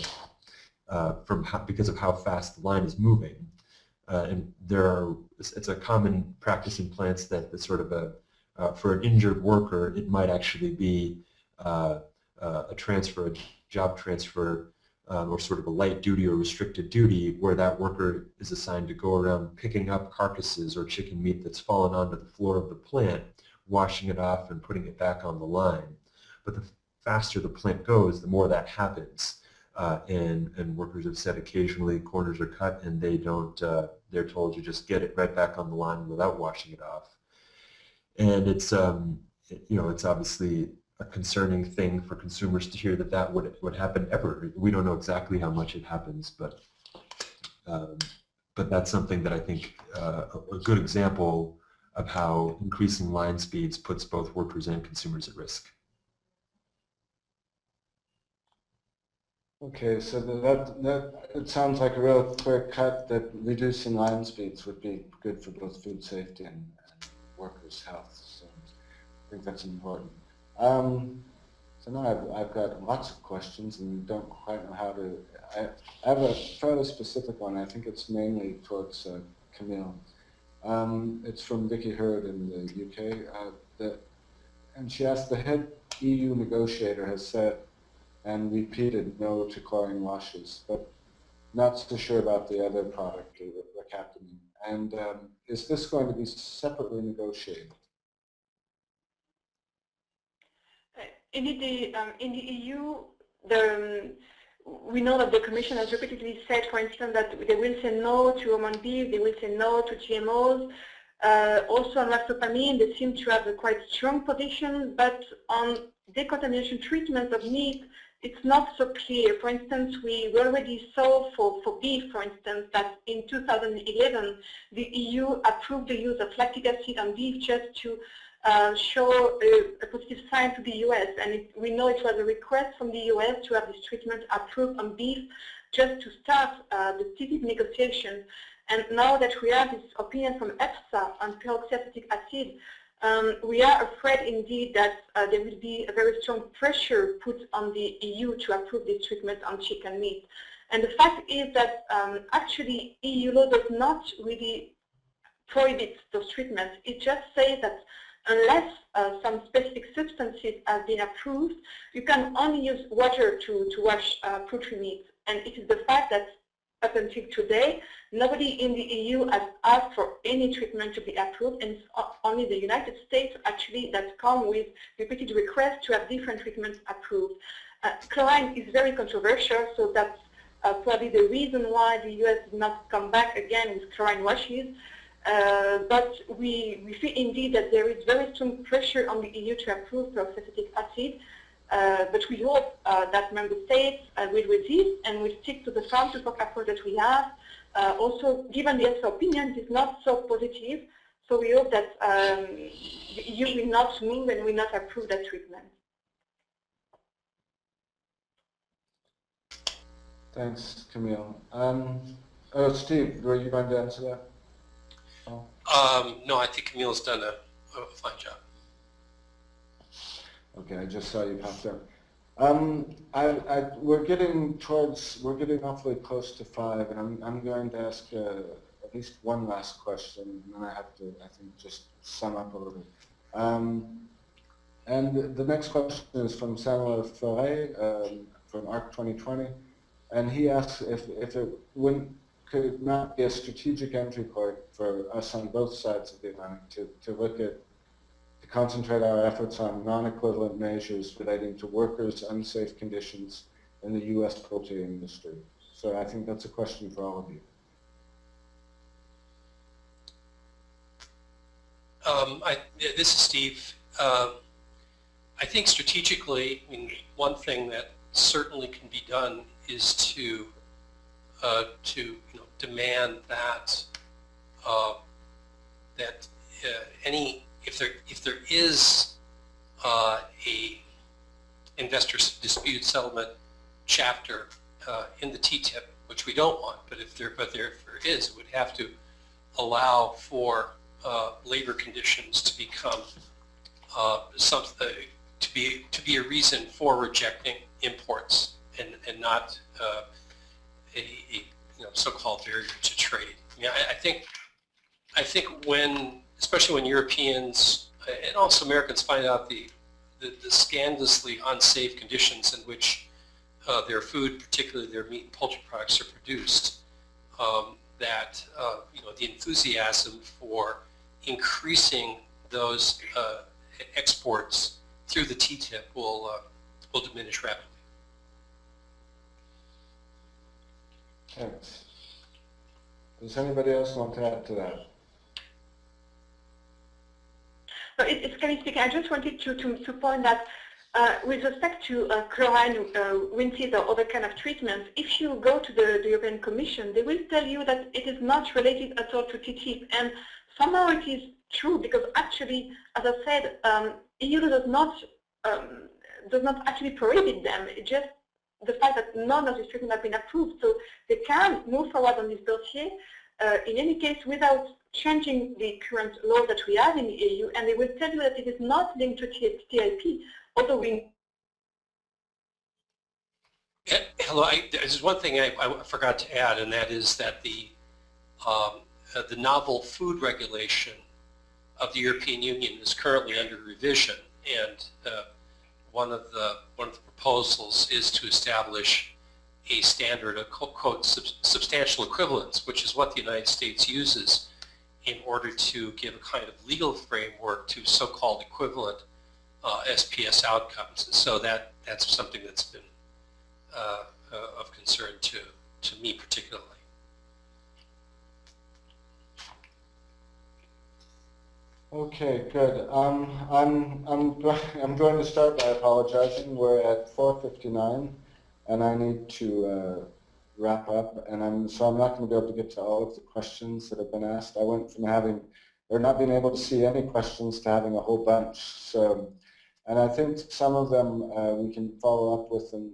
because of how fast the line is moving. And it's a common practice in plants that sort of for an injured worker, it might actually be a job transfer, or sort of a light duty or restricted duty, where that worker is assigned to go around picking up carcasses or chicken meat that's fallen onto the floor of the plant, washing it off and putting it back on the line. But the faster the plant goes, the more that happens. And workers have said occasionally corners are cut and they don't, they're told to just get it right back on the line without washing it off. And it's, it's obviously a concerning thing for consumers to hear that would happen ever. We don't know exactly how much it happens, but that's something that I think a good example of how increasing line speeds puts both workers and consumers at risk. Okay, so that it sounds like a real clear cut that reducing line speeds would be good for both food safety and workers' health. So I think that's important. So now I've got lots of questions and don't quite know how to. I have a fairly specific one. I think it's mainly towards Camille. It's from Vicky Hurd in the UK, and she asked, the head EU negotiator has said and repeated no to chlorine washes, but not so sure about the other product, Ractopamine. And is this going to be separately negotiated? Indeed, in the EU, we know that the Commission has repeatedly said, for instance, that they will say no to human beef, they will say no to GMOs. Also on Ractopamine, they seem to have a quite strong position, but on decontamination treatment of meat, it's not so clear. For instance, we already saw for beef, for instance, that in 2011, the EU approved the use of lactic acid on beef just to show a positive sign to the US, and we know it was a request from the US to have this treatment approved on beef just to start the TTIP negotiations. And now that we have this opinion from EFSA on peroxyacetic acid, we are afraid indeed that there will be a very strong pressure put on the EU to approve this treatment on chicken meat. And the fact is that actually EU law does not really prohibit those treatments. It just says that unless some specific substances have been approved, you can only use water to wash poultry meat. And it is the fact that up until today, nobody in the EU has asked for any treatment to be approved, and it's only the United States actually that come with repeated requests to have different treatments approved. Chlorine is very controversial, so that's probably the reason why the US did not come back again with chlorine washes. But we feel indeed that there is very strong pressure on the EU to approve peroxyacetic acid. But we hope that member states will resist and will stick to the farm-to-fork approach that we have. Also, given the EFSA opinion, it is not so positive. So we hope that the EU will not move and will not approve that treatment. Thanks, Camille. Oh, Steve, were you going to answer that? Oh. No, I think Camille's done a fine job. Okay, I just saw you pop up. We're getting awfully close to 5, and I'm going to ask at least one last question, and then I have to, I think, just sum up a little bit. And the next question is from Samuel Foray from ARC 2020, and he asks if it could not be a strategic entry point for us on both sides of the Atlantic to look at, to concentrate our efforts on non-equivalent measures relating to workers' unsafe conditions in the U.S. poultry industry. So I think that's a question for all of you. This is Steve. I think strategically, I mean, one thing that certainly can be done is to demand that if there is a investor dispute settlement chapter in the TTIP, which we don't want, but if there is, it would have to allow for labor conditions to become something to be a reason for rejecting imports and not a so-called barrier to trade. I mean, I think when, especially when Europeans and also Americans find out the scandalously unsafe conditions in which their food, particularly their meat and poultry products, are produced, that the enthusiasm for increasing those exports through the TTIP will diminish rapidly. Thanks. Does anybody else want to add to that? So it's Camille speaking. I just wanted to point that with respect to chlorine rinses or other kind of treatments, if you go to the European Commission, they will tell you that it is not related at all to TTIP. And somehow it is true, because actually, as I said, EU does not actually prohibit them. It just the fact that none of these treatments have been approved, so they can move forward on this dossier in any case without changing the current law that we have in the EU, and they will tell you that it is not linked to TTIP, although we... Hello, there's one thing I forgot to add, and that is that the novel food regulation of the European Union is currently under revision, and one of the proposals is to establish a standard of quote substantial equivalence, which is what the United States uses in order to give a kind of legal framework to so-called equivalent SPS outcomes. So that's something that's been of concern to me particularly. Okay, good. I'm going to start by apologizing. We're at 4:59, and I need to wrap up. And so I'm not going to be able to get to all of the questions that have been asked. I went from not being able to see any questions to having a whole bunch. So, and I think some of them we can follow up with in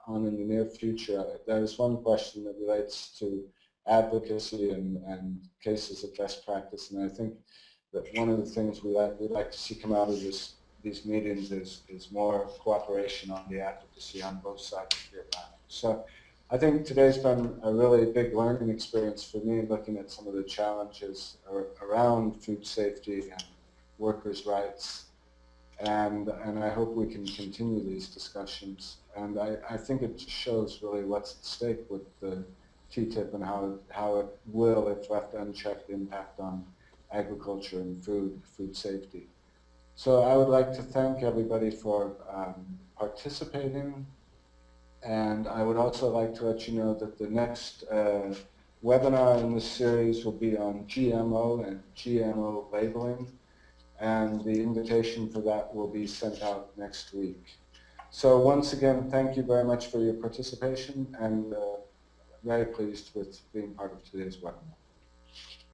the near future. There's one question that relates to advocacy and cases of best practice, and I think that one of the things we'd like to see come out of these meetings is more cooperation on the advocacy on both sides of the Atlantic. So I think today's been a really big learning experience for me, looking at some of the challenges around food safety and workers' rights, and I hope we can continue these discussions. And I think it just shows really what's at stake with the TTIP and how it will, if left unchecked, impact on agriculture and food safety. So I would like to thank everybody for participating, and I would also like to let you know that the next webinar in this series will be on GMO and GMO labeling, and the invitation for that will be sent out next week. So once again, thank you very much for your participation, and very pleased with being part of today's webinar.